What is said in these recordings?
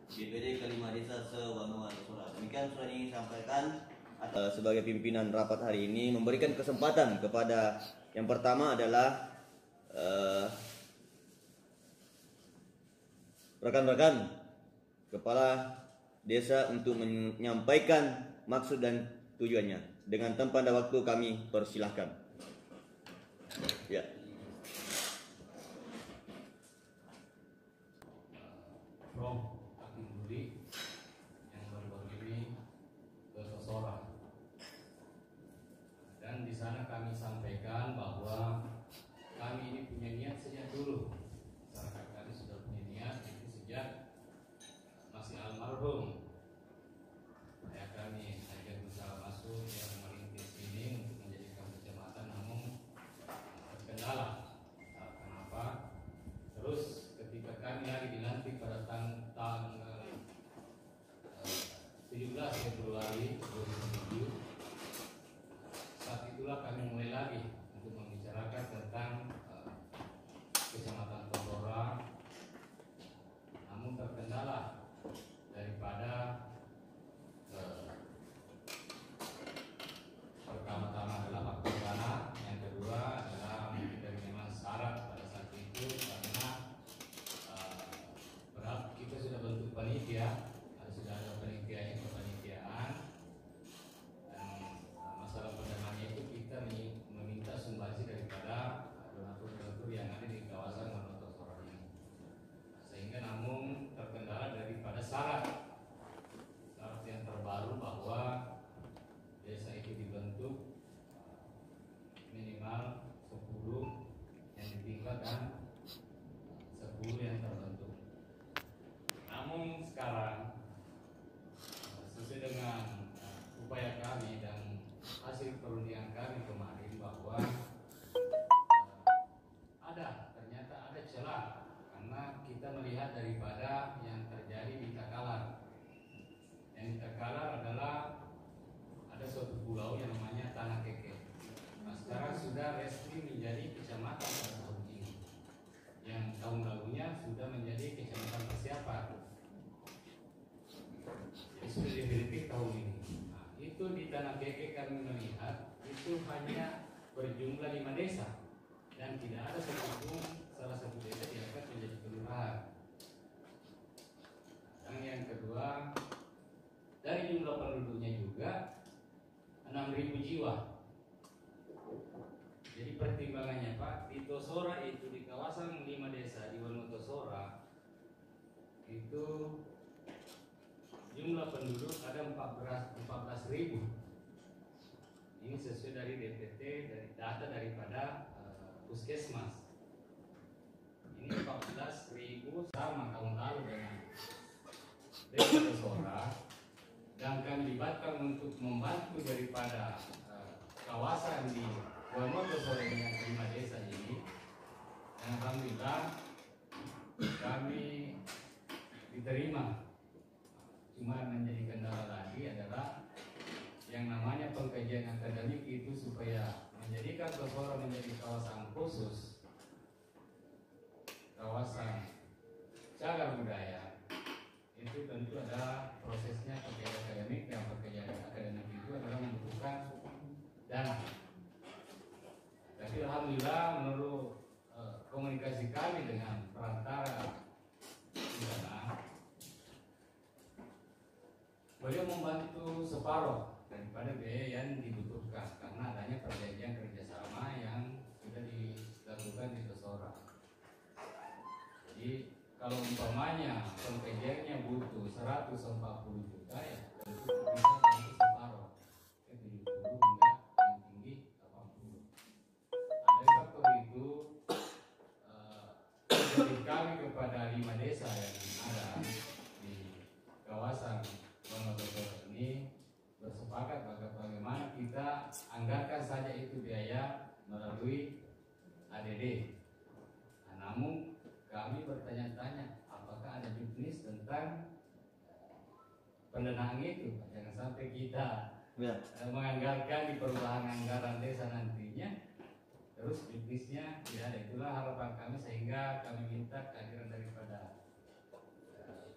BPD kelima desa se-Wanuatu Sora. Demikian sudah ingin sampaikan sebagai pimpinan rapat hari ini, memberikan kesempatan kepada yang pertama adalah rekan-rekan kepala desa untuk menyampaikan maksud dan tujuannya. Dengan tempat dan waktu kami persilahkan. Ya. From Hakim Budi yang baru-baru ini ke Sosora, dan di sana kami sampaikan bahwa kami ini punya niat sejak dulu. Masyarakat kami sudah punya niat itu sejak masih almarhum ayah kami ajak berusaha masuk yang merintis ini untuk menjadikan kecamatan, namun terkendala. Kenapa? Terus ketika kami lagi dilantik pada tanggal 17 Februari 2007, saat itulah kami mulai lagi untuk membicarakan tentang Kecamatan Sosora, namun terkendala daripada pertama-tama adalah faktor dana, yang kedua adalah mungkin dari memang syarat pada saat itu karena kita sudah bentuk panitia, sudah ada panitianya, kepanitiaan, dan masalah perdananya itu kita meminta sumbangsi daripada donatur-donatur yang ada di kawasan Wanuatu Sora ini, sehingga namun terkendala daripada syarat yang terbaru bahwa desa itu dibentuk minimal 10 yang ditingkat dan 10 yang terbentuk. Namun sekarang sesuai dengan upaya kami dan hasil perundingan kami kemarin bahwa ternyata ada celah, karena kita melihat daripada yang terjadi di Takalar. Yang di Takalar adalah ada suatu pulau yang namanya Tanah Keke. Nah, sekarang sudah resmi menjadi kecamatan pada tahun ini. Yang tahun lalunya sudah menjadi kecamatan persiapan. Jadi sudah definitif tahun ini. Nah, itu di Tanah Keke kami melihat itu hanya berjumlah 5 desa dan tidak ada satupun salah satu desa diangkat menjadi kelurahan. Dan yang kedua, dari jumlah penduduknya juga 6.000 jiwa. Jadi pertimbangannya Pak, di Sosora itu di kawasan 5 desa di Wanuatu Sora itu jumlah penduduk ada 14.000. Ini sesuai dari DPT, dari data daripada Puskesmas. Ini 14.000 sama tahun lalu dengan desa Sosora, dan kami libatkan untuk membantu daripada kawasan di Wanuatu Sora yang 5 desa ini. Dan alhamdulillah kami diterima. Cuma menjadi kendala lagi adalah yang namanya pengkajian akademik itu, supaya menjadikan Sosora menjadi kawasan khusus, kawasan cagar budaya, itu tentu ada prosesnya kajian akademik, dan pekerjaan akademik itu adalah membutuhkan dana. Tapi alhamdulillah menurut komunikasi kami dengan perantara dana, beliau membantu separuh daripada biaya yang dibutuhkan karena adanya perjanjian kerjasama yang sudah dilakukan di Sosora. Jadi kalau umpamanya pengkajiannya butuh 140 juta, ya tentu bisa bantu separuh, 70 hingga yang tinggi 80. Ada faktor itu dari kami kepada 5 desa yang ada di kawasan Wanuatu Sora ini bersepakat bagaimana kita anggarkan saja itu biaya melalui ADD. Nah, namun kami bertanya-tanya apakah ada juknis tentang pendanaan itu. Jangan sampai kita menganggarkan di perubahan anggaran desa nantinya terus juknisnya tidak ada. Itulah harapan kami, sehingga kami minta kehadiran daripada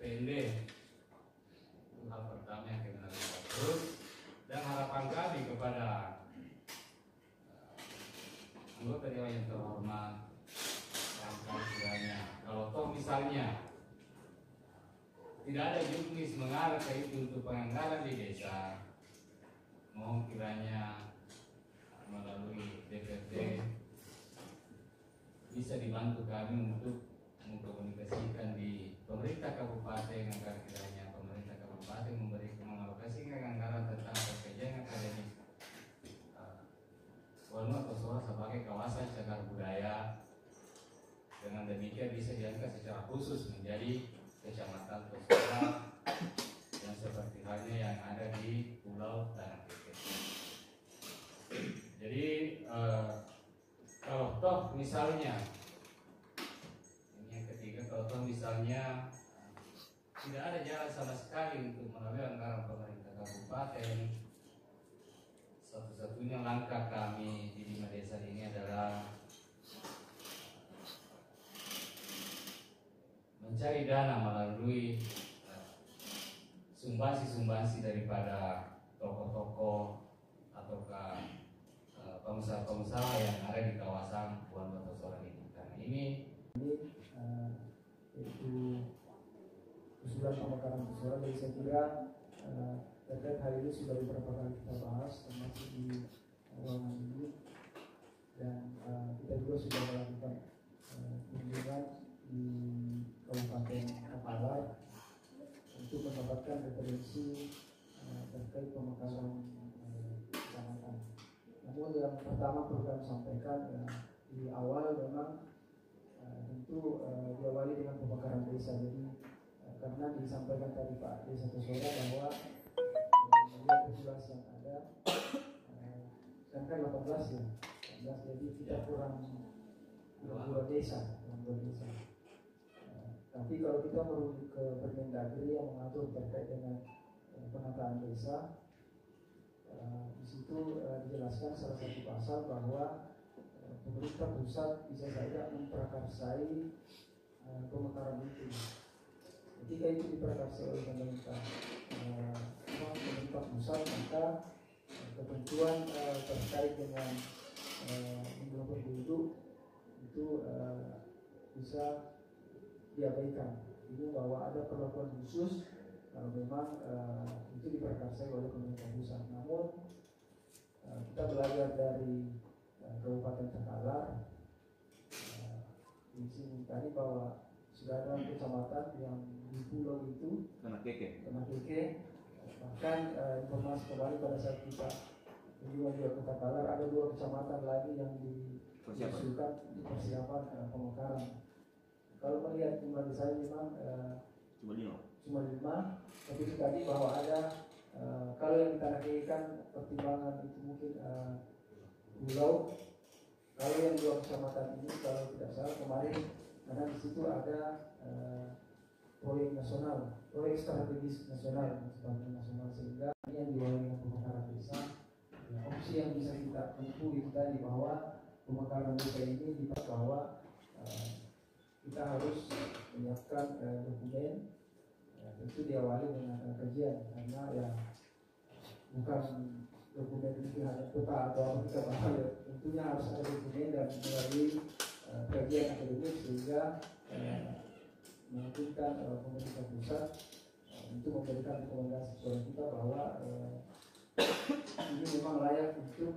PND tidak ada juknis mengarah ke itu untuk penganggaran di desa. Mohon kiranya melalui DPRD bisa dibantu kami untuk mengkomunikasikan di pemerintah kabupaten agar kiranya pemerintah kabupaten mengalokasikan anggaran tentang pekerjaan akademik Wanu atau Sora sebagai kawasan cagar budaya. Dengan demikian bisa diangkat secara khusus menjadi kecamatan Tosora yang seperti halnya yang ada di Pulau Tanah Keke. Jadi kalau toh misalnya ini yang ketiga, kalau toh misalnya tidak ada jalan sama sekali untuk melalui anggaran pemerintah kabupaten, satu-satunya langkah kami di 5 desa ini adalah mencari dana melalui sumbangsi daripada tokoh-tokoh ataukah pengusaha-pengusaha yang ada di kawasan Pulau Batu Sora ini. Karena ini yaitu usulan pemekaran Sora, jadi saya kira terkait hal ini sudah beberapa kali kita bahas termasuk di ruangan ini, dan kita juga sudah melakukan kunjungan di Kabupaten Kapalar untuk mendapatkan referensi terkait pemekaran kecamatan. Namun yang pertama perlu kami sampaikan di awal memang tentu diawali dengan pemekaran desa. Jadi karena disampaikan tadi Pak Desa Tosora bahwa melihat populasi yang ada sedangkan 18 ya, 18, jadi kita kurang dua desa. Tapi kalau kita merujuk ke Permendagri yang mengatur terkait dengan penataan desa, di situ dijelaskan salah satu pasal bahwa pemerintah pusat bisa saja memprakarsai pemekaran itu. Ketika itu diprakarsai oleh pemerintah pusat, maka ketentuan terkait dengan jumlah penduduk itu bisa diabaikan. Ini bahwa ada perlakuan khusus kalau memang itu diprakarsai oleh pemerintah pusat. Namun kita belajar dari Kabupaten Takalar di sini tadi bahwa sudah ada kecamatan yang di pulau itu Tanah Keke. Bahkan informasi kembali pada saat kita kunjungan juga ke Takalar, ada 2 kecamatan lagi yang diusulkan di persiapan pemekaran. Kalau melihat jumlah desa memang cuma 5, tapi itu tadi bahwa ada kalau yang kita naikkan pertimbangan itu mungkin pulau. Kalau yang 2 kecamatan ini kalau tidak salah kemarin, karena di situ ada proyek nasional, proyek strategis nasional, sehingga ini yang diwali dengan pemekaran desa. Opsi yang bisa kita tempuh itu tadi bahwa pemekaran desa ini dibuat bahwa kita harus menyiapkan dokumen, tentu diawali dengan kajian, karena ya bukan dokumen itu hanya peta atau apa, kita bahwa ya, tentunya harus ada dokumen dan melalui kajian akademik sehingga memungkinkan pemerintah pusat untuk memberikan rekomendasi kepada kita bahwa ini memang layak untuk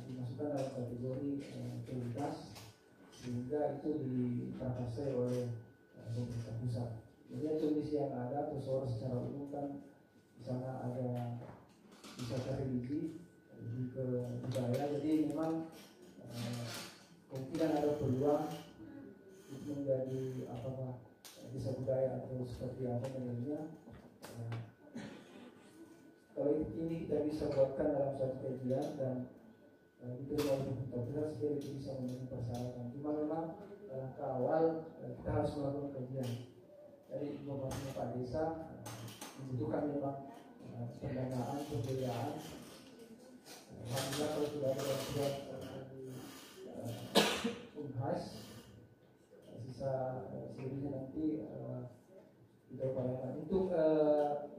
dimasukkan dalam kategori prioritas, sehingga itu diprakarsai oleh pemerintah pusat. Jadi kondisi yang ada Tosora secara umum kan di sana ada wisata religi, lebih ke budaya. Jadi memang kemungkinan ada peluang itu menjadi apakah desa budaya atau seperti apa namanya. Kalau ini kita bisa buatkan dalam suatu kajian dan diterima oleh pemerintah pusat, sehingga itu bisa memenuhi persyaratan. Cuma memang ke awal kita harus melakukan kajian. Dari informasi Pak Desa membutuhkan memang pendanaan, pembiayaan. Alhamdulillah kalau sudah ada bantuan dari Unhas, sisa selebihnya nanti kita upayakan. Untuk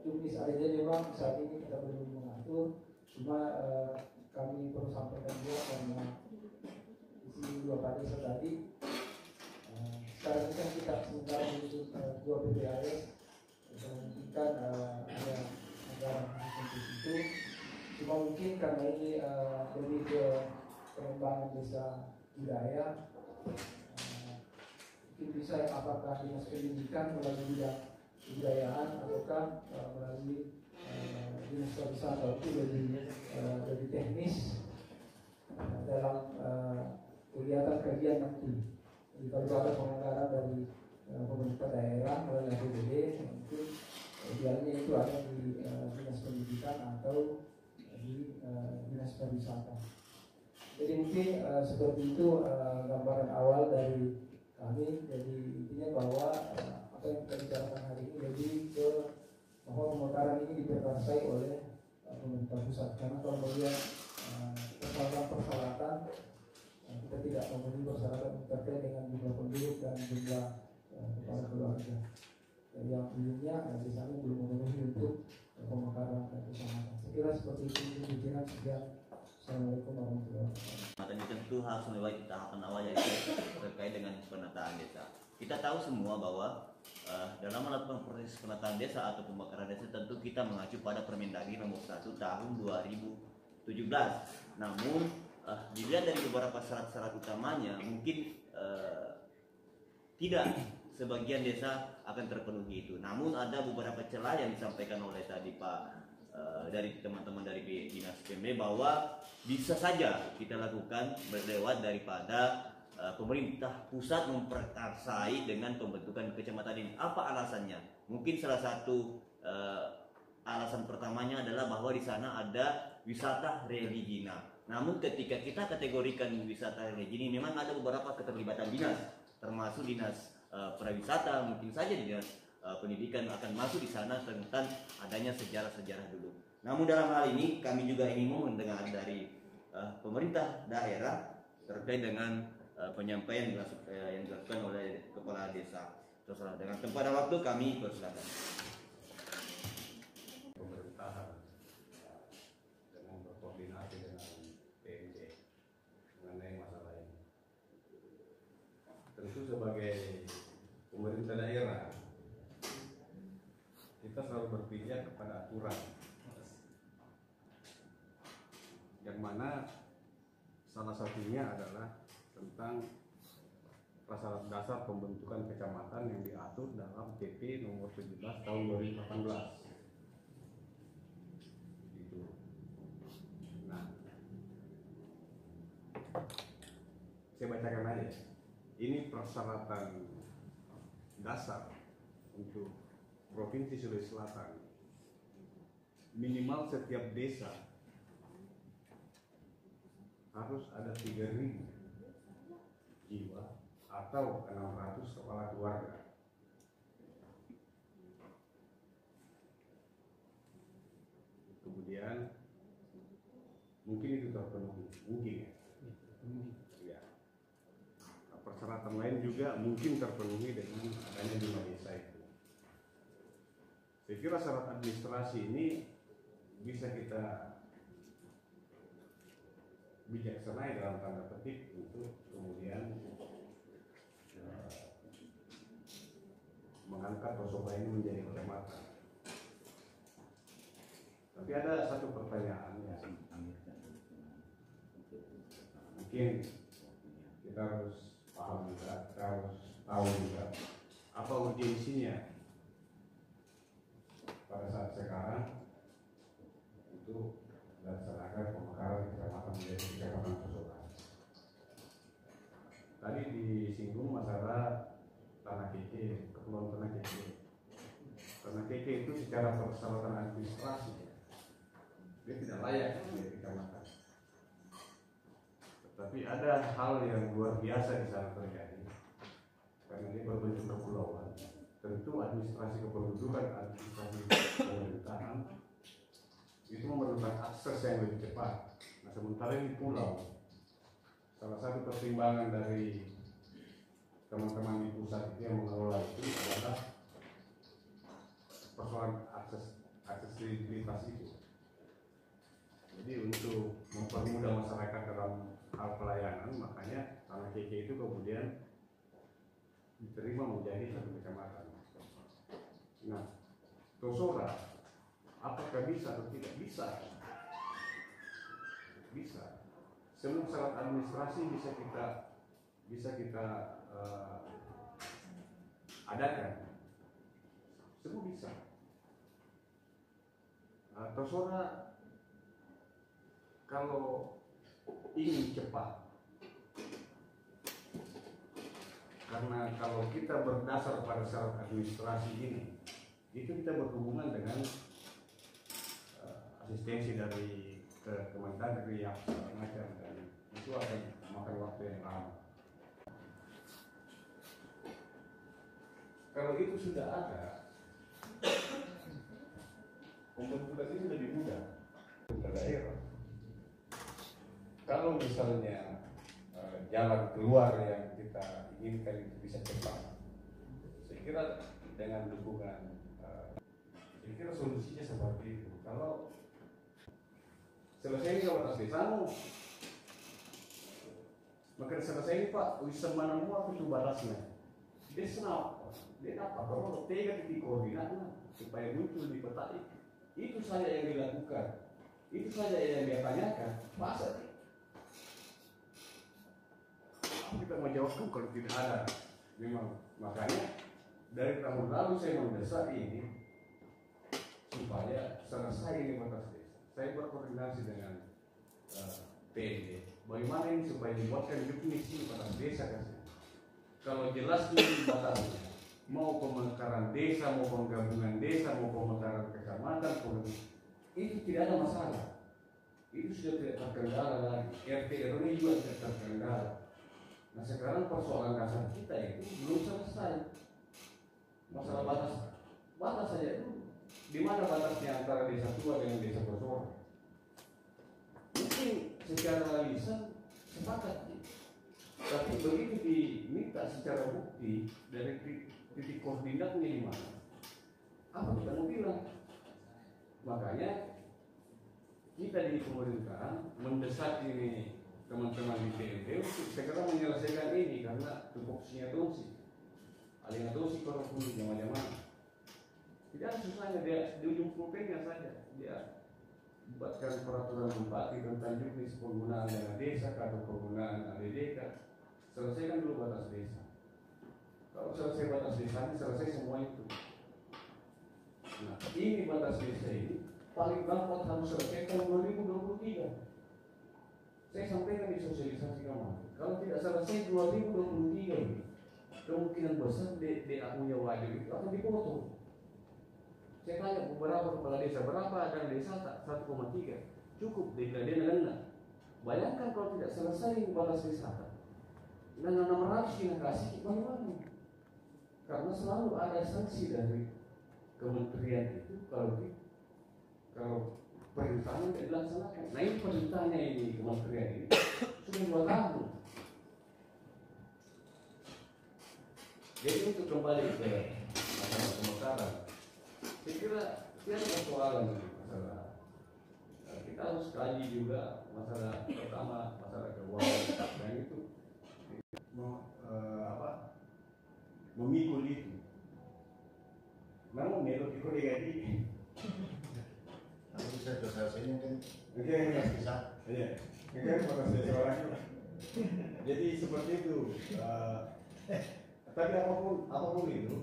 juknis ADD memang saat ini kita belum mengatur, cuma kami perlu sampaikan juga karena isi 2 Pak Desa tadi. Sekarang ini kan kita sementara menuntut 2 PPAS memungkinkan ada anggaran khusus itu. Cuma mungkin karena ini lebih ke pengembangan desa budaya, mungkin bisa apakah dinas pendidikan melalui bidang kebudayaan ataukah melalui dinas pariwisata itu lebih teknis dalam kegiatan kajian nanti. Jadi kalau ada penganggaran dari pemerintah daerah melalui APBD, mungkin idealnya itu ada di dinas pendidikan atau di dinas pariwisata. Jadi mungkin seperti itu gambaran awal dari kami. Jadi intinya bahwa apa yang kita bicarakan hari ini lebih ke bahwa pemekaran ini diperkuasai oleh pemerintah pusat. Karena kalau melihat persyaratan kita tidak memenuhi persyaratan terkait dengan jumlah penduduk dan jumlah kepala keluarga. Jadi yang dulunya di sana belum memenuhi untuk pemekaran dan kecamatan. Saya kira seperti itu pimpinan. Sekian. Assalamualaikum warahmatullahi wabarakatuh. Dan tentu harus melewati tahapan awal yaitu terkait dengan penataan desa. Kita tahu semua bahwa dalam melakukan proses penataan desa atau pemekaran desa tentu kita mengacu pada Permendagri nomor 1 tahun 2017. Namun dilihat dari beberapa syarat-syarat utamanya mungkin tidak sebagian desa akan terpenuhi itu. Namun ada beberapa celah yang disampaikan oleh tadi Pak dari teman-teman dari Dinas PMD bahwa bisa saja kita lakukan berlewat daripada pemerintah pusat memperkarsai dengan pembentukan kecamatan ini. Apa alasannya? Mungkin salah satu alasan pertamanya adalah bahwa di sana ada wisata religina. Namun ketika kita kategorikan wisata religini, memang ada beberapa keterlibatan dinas, termasuk dinas pariwisata, mungkin saja dinas pendidikan akan masuk di sana tentang adanya sejarah-sejarah dulu. Namun dalam hal ini kami juga ingin mendengar dari pemerintah daerah terkait dengan penyampaian yang dilakukan oleh kepala desa. Terserah dengan tempat dan waktu kami persilakan. Pemerintahan dengan berkoordinasi dengan PMD mengenai masalah ini. Tentu sebagai pemerintah daerah kita selalu berpijak kepada aturan yang mana salah satunya adalah tentang prasyarat dasar pembentukan kecamatan yang diatur dalam PP nomor 17 tahun 2018. Gitu. Nah, saya bacakan aja. Ini persyaratan dasar untuk Provinsi Sulawesi Selatan. Minimal setiap desa harus ada 3.000 jiwa atau 600 kepala keluarga. Kemudian mungkin itu terpenuhi, mungkin ya. Ya. Persyaratan lain juga mungkin terpenuhi dengan adanya 5 desa itu. Saya kira syarat administrasi ini bisa kita bijaksanai dalam tanda petik untuk kemudian mengangkat Tosoba ini menjadi kecamatan. Tapi ada satu pertanyaan ya, mungkin kita harus paham juga, kita harus tahu juga apa urgensinya pada saat sekarang untuk dilaksanakan pemekaran kecamatan menjadi kecamatan Tosoba. Tadi disinggung masalah tanah keke, kepulauan tanah keke. Tanah keke itu secara persyaratan administrasi dia tidak layak menjadi kecamatan. Tetapi ada hal yang luar biasa di sana terjadi karena ini berbentuk kepulauan. Tentu administrasi kependudukan, administrasi pemerintahan itu memerlukan akses yang lebih cepat. Nah, sementara ini pulau, salah satu pertimbangan dari teman-teman di pusat itu yang mengelola itu adalah persoalan aksesibilitas itu. Jadi untuk mempermudah masyarakat dalam hal pelayanan, makanya tanah keke itu kemudian diterima menjadi satu kecamatan. Nah, Tosora, apakah bisa atau tidak bisa? Bisa. Semua syarat administrasi bisa kita adakan. Semua bisa. Tosora kalau ingin cepat, karena kalau kita berdasar pada syarat administrasi ini, itu kita berhubungan dengan asistensi dari Kemendagri yang segala macam, dan itu akan memakan waktu yang lama. Kalau itu sudah ada, pembentukan ini lebih mudah ke daerah. Kalau misalnya jalan keluar yang kita inginkan itu bisa cepat, saya kira dengan dukungan, saya kira solusinya seperti itu. Kalau selesai ini batas desamu, maka selesai ini Pak, wisata mana mau aku coba batasnya. Dia senap, dia apa? Kalau 3 titik koordinatnya supaya muncul di peta itu saja yang dilakukan, itu saja yang dia tanyakan. Masa kita mau jawabkan kalau tidak ada? Memang makanya dari tahun lalu saya mendesak ini supaya selesai ini batas desa. Saya berkoordinasi dengan PND. Bagaimana ini supaya dibuatkan definisi batas desa kan? Kalau jelas ini batasnya, mau pemekaran desa, mau penggabungan desa, mau pemekaran kecamatan, itu tidak ada masalah. Itu sudah tidak terkendala lagi. RT RW juga tidak terkendala. Nah sekarang persoalan dasar kita itu belum selesai. Masalah batas saja itu. Di mana batasnya antara desa tua dengan desa Tosora? Mungkin secara lisan sepakat, tapi begitu diminta secara bukti dari titik koordinatnya di mana, apa kita mau bilang? Makanya kita di pemerintahan mendesak ini teman-teman di PND untuk segera menyelesaikan ini, karena tupoksinya tusi, alihnya tusi kalau pun zaman-zaman tidak ada susahnya, dia di ujung pulpennya saja dia buatkan peraturan bupati tentang juknis penggunaan dana desa atau penggunaan ADDK. Selesaikan dulu batas desa. Kalau selesai batas desa, selesai semua itu. Nah, ini batas desa ini paling lambat harus selesai tahun 2023. Saya sampaikan di sosialisasi kemarin. Kalau tidak selesai 2023 ini, kemungkinan besar DA-nya wajib itu akan dipotong. Saya tanya beberapa kepala desa, berapa ada desa 1,3? Cukup, dia bilang. Bayangkan kalau tidak selesai batas wisata, dengan 600 kita kasih bagaimana? Karena selalu ada sanksi dari kementerian itu kalau perintahnya tidak dilaksanakan. Nah ini perintahnya ini kementerian ini sudah 2 tahun. Jadi untuk kembali ke masalah pemekaran, saya kira ada persoalan masalah. Kita harus kaji juga masalah pertama, masalah keuangan, dan itu memikul itu. Namun melodi kolega ini, Nanti saya sudah sini mungkin oke, bisa. iya, mungkin makasih seorang itu. Jadi seperti itu. Tapi apapun itu,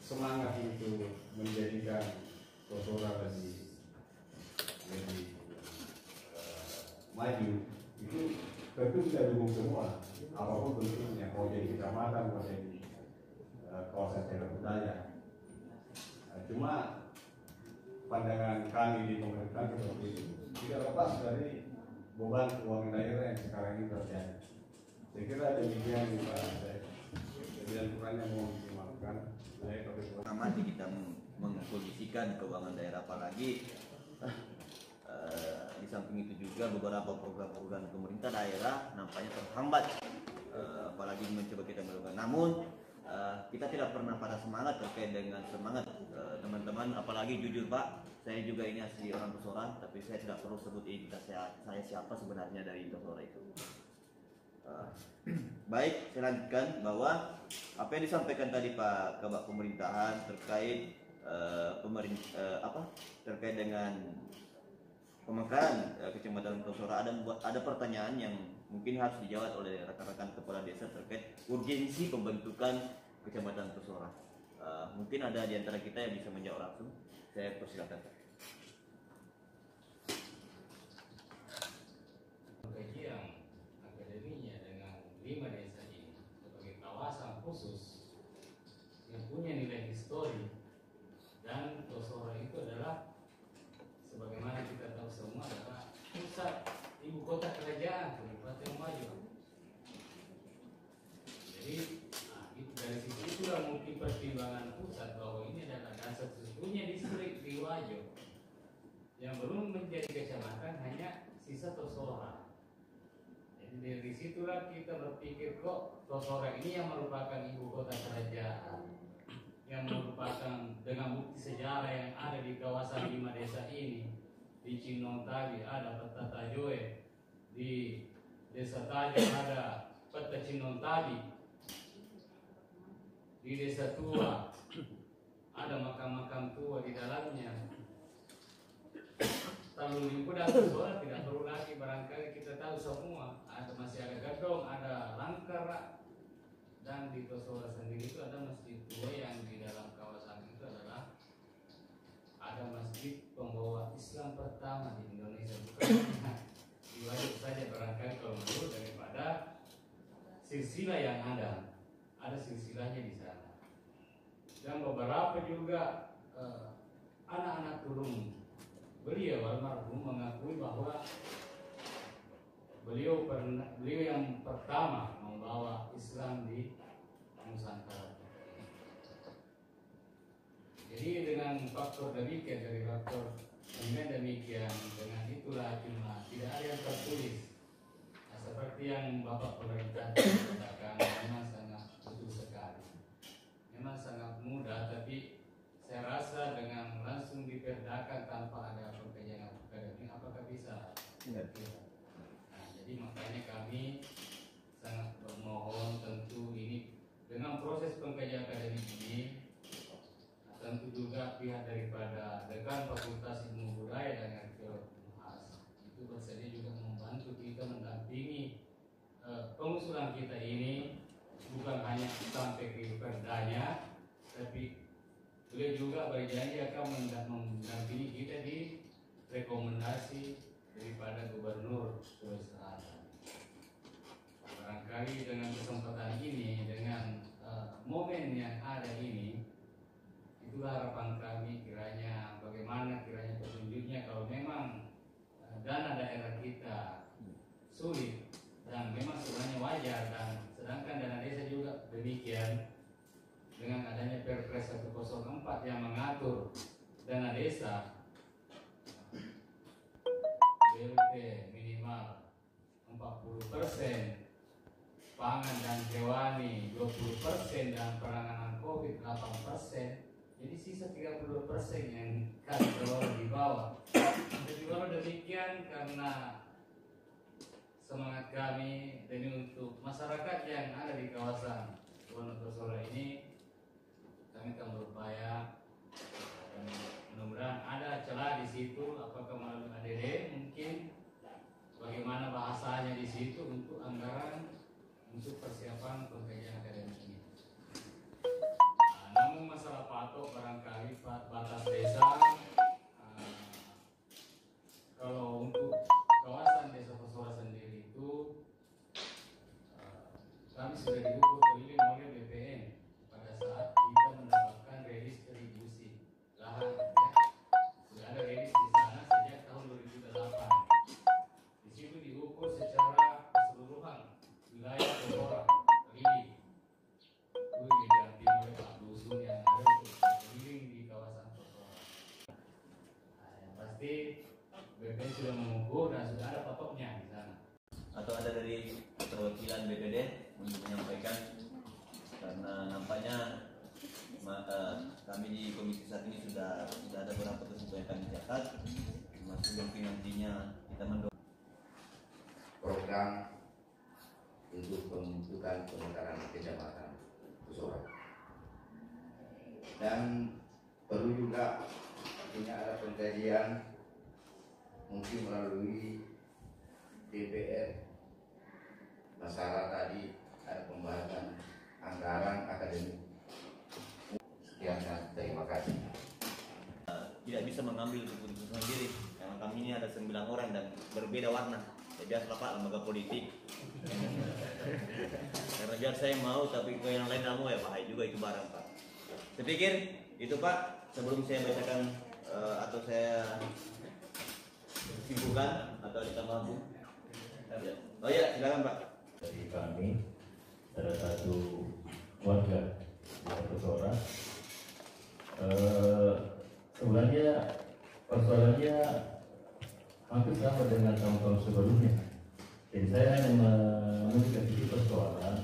semangat itu menjadikan Tosora lebih maju itu tentu kita dukung semua, apapun bentuknya, mau jadi kecamatan, mau jadi kawasan cagar budaya. Cuma pandangan kami di pemerintahan seperti itu tidak lepas dari beban keuangan daerah yang sekarang ini terjadi. Saya kira demikian Pak. Kemudian kurangnya mau dimaafkan. Amati kita mengkondisikan keuangan daerah, apalagi di samping itu juga beberapa program-program pemerintah daerah nampaknya terhambat, apalagi mencoba kita melakukan. Namun kita tidak pernah pada semangat terkait dengan semangat teman-teman, apalagi jujur Pak, saya juga ini asli orang Tosora, tapi saya tidak perlu sebut identitas saya siapa sebenarnya dari Tosora itu. Baik, saya lanjutkan bahwa apa yang disampaikan tadi Pak Kabak Pemerintahan terkait terkait dengan pemekaran Kecamatan Tosora, ada pertanyaan yang mungkin harus dijawab oleh rekan-rekan kepala desa terkait urgensi pembentukan Kecamatan Tosora. Mungkin ada di antara kita yang bisa menjawab langsung. Saya persilakan. Kajian akademinya dengan 5 desa ini sebagai kawasan khusus yang punya nilai histori, dan Tosora itu adalah sebagaimana kita tahu semua adalah pusat ibu kota kerajaan Kabupaten Maju. Jadi dari situ itulah mungkin pertimbangan pusat bahwa ini adalah dasar sesungguhnya distrik di Wajo yang belum menjadi kecamatan, hanya sisa Tosora. Jadi dari situlah kita berpikir kok Tosora ini yang merupakan ibu kota kerajaan, yang merupakan dengan bukti sejarah yang ada di kawasan 5 desa ini. Di Cinontabi ada Peta Tajoe, di Desa Tajam ada Peta Cinontabi, di Desa Tua ada makam-makam tua di dalamnya. Lalu Limpu dan Tosora tidak perlu lagi, barangkali kita tahu semua. Masih ada gedong, ada langkar, dan di Tosora sendiri itu ada masjid tua yang di dalam kawasan itu adalah ada masjid pembawa Islam pertama di Indonesia, bukan hanya di Wajo saja, barangkali kalau menurut daripada silsilah yang ada silsilahnya di sana. Dan beberapa juga anak-anak turun beliau almarhum mengakui bahwa beliau yang pertama membawa Islam di Nusantara. Jadi dengan faktor demikian, dari faktor demikian, dengan itulah cuma tidak ada yang tertulis. Nah, seperti yang Bapak Pemerintah katakan, memang sangat betul sekali. Memang sangat mudah, tapi saya rasa dengan langsung diperdakan tanpa ada pengkajian akademik, apakah bisa? Tidak. Nah, jadi makanya kami sangat bermohon, tentu ini dengan proses pengkajian akademik ini, tentu juga pihak daripada Dekan Fakultas Ilmu Budaya dan Arkeologi Unhas itu bersedia juga membantu kita mendampingi pengusulan kita ini, bukan hanya sampai ke perdanya, tapi beliau juga berjanji akan mendampingi kita di rekomendasi daripada Gubernur Sulawesi Selatan. Barangkali dengan kesempatan ini, dengan momen yang ada ini, itulah harapan kami kiranya bagaimana kiranya petunjuknya kalau memang dana daerah kita sulit dan memang sebenarnya wajar, dan sedangkan dana desa juga demikian. Dengan adanya Perpres 104 yang mengatur dana desa BLT minimal 40%, pangan dan hewani 20%, dan penanganan COVID 8%. Jadi sisa 32% yang kami kelola di bawah. Jadi walau demikian, karena semangat kami demi untuk masyarakat yang ada di kawasan Wonosobo ini, kami akan berupaya, dan mudah-mudahan ada celah di situ, apakah melalui ADD mungkin bagaimana bahasanya di situ untuk anggaran untuk persiapan pengkajian akademik ini. Namun masalah patok barangkali batas desa, kalau untuk kawasan desa Tosora sendiri itu kami sudah diukur keliling oleh BPN pada saat kita mendapatkan redistribusi lahan, ya. Sudah ada redis di sana sejak tahun 2008. Di situ diukur secara keseluruhan wilayah Tosora keliling. Itu didampingi oleh Pak Dusun yang ada untuk keliling di kawasan Tosora. Nah, yang pasti BPN sudah mengukur dan sudah ada patoknya di sana. Atau ada dari perwakilan BPD untuk menyampaikan, karena nampaknya kami di komisi saat ini sudah ada beberapa kesimpulan yang kami catat, masih mungkin nantinya kita mendorong program untuk pembentukan pemekaran kecamatan Kusora. Dan perlu juga punya ada pengkajian mungkin melalui DPR masalah tadi ada pembahasan anggaran akademik. Sekian dan terima kasih. Tidak bisa mengambil keputusan sendiri karena kami ini ada 9 orang dan berbeda warna. Ya biasalah Pak, lembaga politik. Karena biar saya mau tapi ke yang lain tidak mau ya bahaya juga itu barang Pak. Saya pikir itu Pak, sebelum saya bacakan atau saya simpulkan atau ada tambahan Bu. Ya. Oh ya, silakan Pak. Dari kami salah satu warga di Kusora. Sebenarnya persoalannya hampir sama dengan tahun-tahun sebelumnya. Jadi saya hanya menunjukkan sisi persoalan.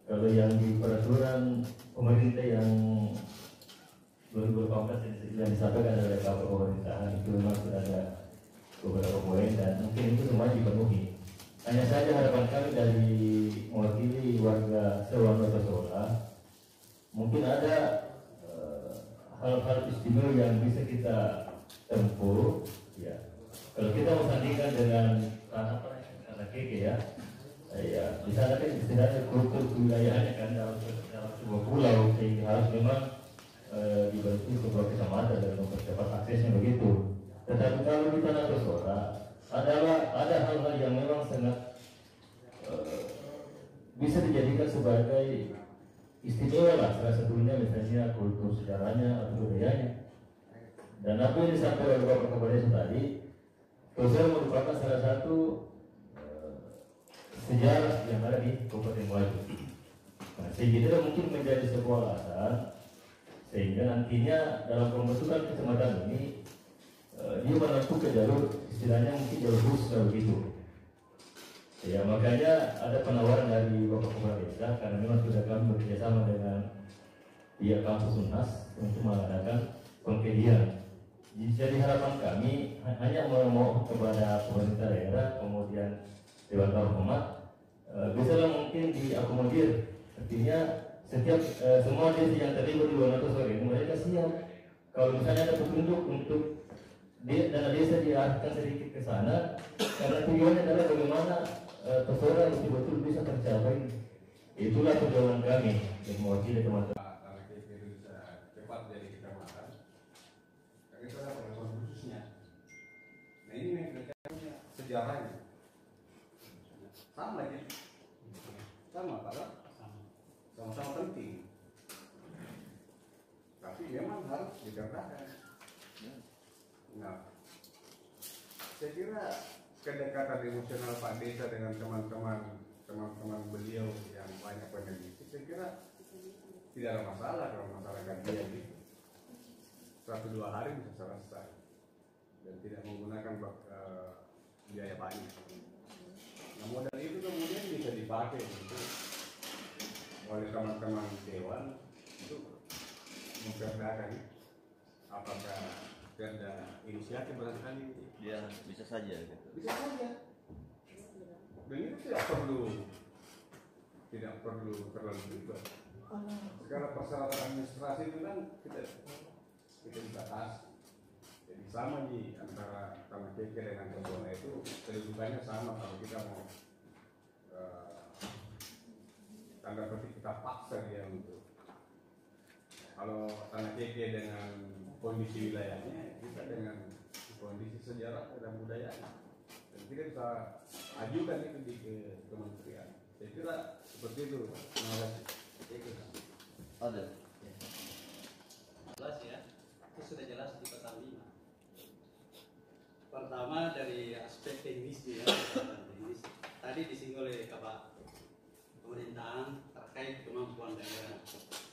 Kalau yang di peraturan pemerintah yang 2018 yang disampaikan oleh Kepala Pemerintahan itu memang sudah ada beberapa poin dan mungkin itu semua dipenuhi. Hanya saja harapan kami dari mewakili warga Sewanto Kusora, mungkin ada hal-hal istimewa yang bisa kita tempuh. Ya, kalau kita mau sandingkan dengan tanah keke ya, di sana kan istilahnya kultur kewilayahannya kan dalam sebuah pulau sehingga harus memang dibentuk sebuah kecamatan dan mempercepat aksesnya begitu. Tetapi kalau di tanah Kusora ada hal-hal yang memang sangat bisa dijadikan sebagai istimewa lah, salah satunya misalnya kultur sejarahnya atau budayanya. Dan apa yang disampaikan oleh Bapak Kepala Desa tadi, Kusora merupakan salah satu sejarah yang ada di Kabupaten Wajo. Nah, sehingga itu mungkin menjadi sebuah alasan sehingga nantinya dalam pembentukan kecamatan ini dia menempuh ke jalur istilahnya mungkin jalur khusus begitu. Ya, makanya ada penawaran dari Bapak Kepala Desa karena memang sudah kami bekerjasama dengan pihak kampus UNAS untuk mengadakan pengkajian. Jadi harapan kami hanya memohon kepada pemerintah daerah kemudian Dewan Terhormat bisalah mungkin diakomodir. Artinya setiap semua desa yang terlibat di Wanata sore ini mereka siap. Kalau misalnya ada petunjuk untuk dana desa diarahkan sedikit ke sana, karena tujuannya adalah bagaimana Kusora betul-betul bisa tercapai. Itulah tujuan kami yang mewakili teman-teman. Karena kita bisa cepat jadi kecamatan. Karena itu ada pengakuan khususnya. Nah ini mereka punya sejarahnya. Sama aja. Sama Pak. Sama-sama penting. Tapi memang harus dikerjakan. Nah, saya kira kedekatan emosional Pak Desa dengan teman-teman beliau yang banyak peneliti, saya kira tidak ada masalah kalau masalah gajian itu 1-2 hari bisa selesai dan tidak menggunakan biaya banyak. Nah modal itu kemudian bisa dipakai untuk oleh teman-teman dewan untuk memperdakan apakah perda inisiatif barangkali Ya bisa saja gitu. bisa saja. Dan itu tidak perlu terlalu ribet. Segala persyaratan administrasi itu kan kita dibatasi. Jadi sama di antara tanah keke dengan Kusora itu kedudukannya sama kalau kita mau tanda petik kita paksa dia untuk kalau tanah keke dengan kondisi wilayahnya kita dengan kondisi sejarah dan budaya dan kita bisa ajukan itu di ke kementerian. Saya kira seperti itu. Terima kasih. Ada. Jelas ya, itu sudah jelas di pasal 5. Pertama dari aspek teknis ya, teknis. Tadi disinggung oleh Bapak pemerintahan terkait kemampuan daerah.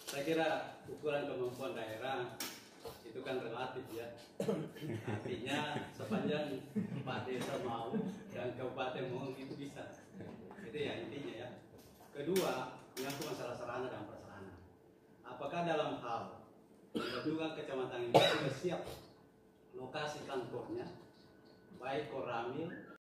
Saya kira ukuran kemampuan daerah itu kan relatif ya. Artinya sepanjang Pak Desa mau dan Kabupaten mau itu bisa. Itu ya intinya ya. Kedua, menyangkut masalah sarana dan prasarana. Apakah dalam hal pembentukan kecamatan ini sudah siap lokasi kantornya, baik Koramil